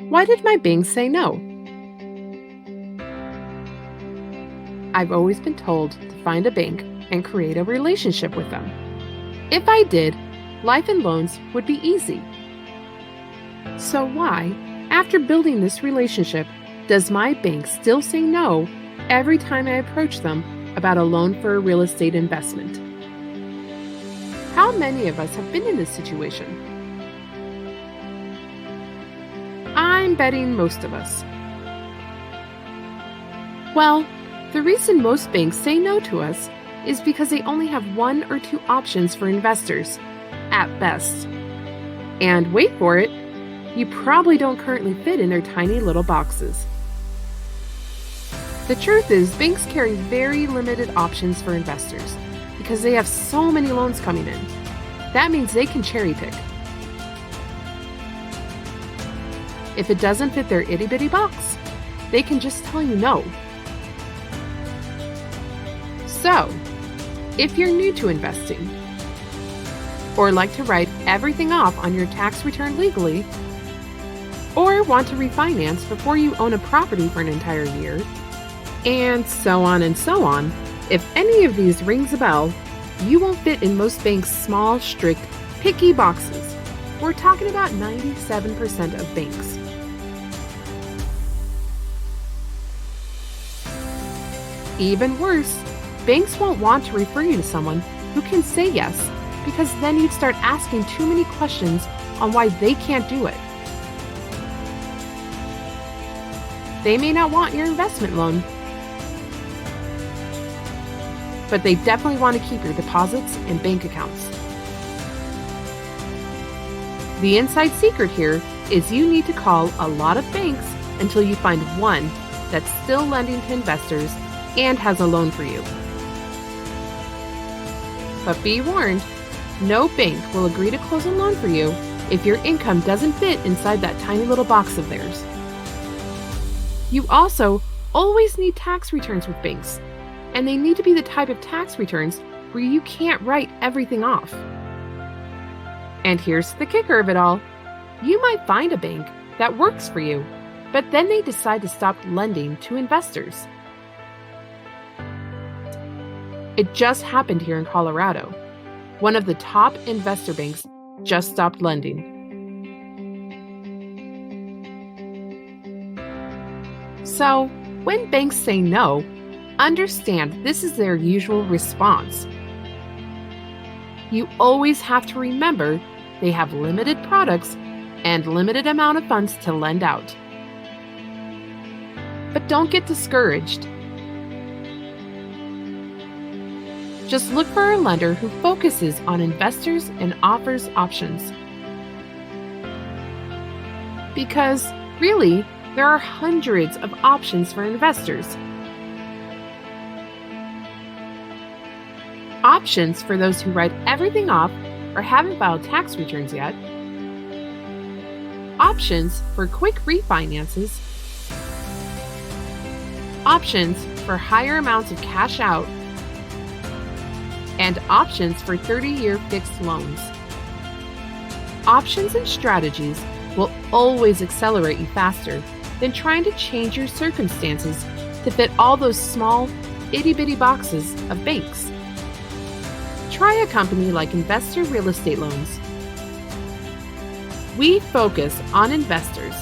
Why did my bank say no? I've always been told to find a bank and create a relationship with them. If I did, life and loans would be easy. So why, after building this relationship, does my bank still say no every time I approach them about a loan for a real estate investment? How many of us have been in this situation? I'm betting most of us. Well, the reason most banks say no to us is because they only have one or two options for investors, at best. And wait for it, you probably don't currently fit in their tiny little boxes. The truth is, banks carry very limited options for investors because they have so many loans coming in. That means they can cherry pick. If it doesn't fit their itty-bitty box, they can just tell you no. So, if you're new to investing, or like to write everything off on your tax return legally, or want to refinance before you own a property for an entire year, and so on, if any of these rings a bell, you won't fit in most banks' small, strict, picky boxes. We're talking about 97% of banks. Even worse, banks won't want to refer you to someone who can say yes, because then you'd start asking too many questions on why they can't do it. They may not want your investment loan, but they definitely want to keep your deposits and bank accounts. The inside secret here is you need to call a lot of banks until you find one that's still lending to investors and has a loan for you. But be warned, no bank will agree to close a loan for you if your income doesn't fit inside that tiny little box of theirs. You also always need tax returns with banks, and they need to be the type of tax returns where you can't write everything off. And here's the kicker of it all. You might find a bank that works for you, but then they decide to stop lending to investors. It just happened here in Colorado. One of the top investor banks just stopped lending. So, when banks say no, understand this is their usual response. You always have to remember they have limited products and limited amount of funds to lend out. But don't get discouraged. Just look for a lender who focuses on investors and offers options. Because, really, there are hundreds of options for investors. Options for those who write everything off or haven't filed tax returns yet. Options for quick refinances. Options for higher amounts of cash out. And options for 30-year fixed loans. Options and strategies will always accelerate you faster than trying to change your circumstances to fit all those small, itty-bitty boxes of banks. Try a company like Investor Real Estate Loans. We focus on investors,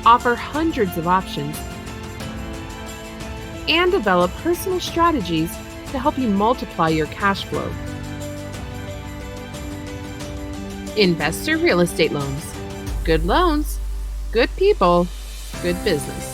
offer hundreds of options, and develop personal strategies to help you multiply your cash flow. Investor Real Estate Loans. Good loans, good people, good business.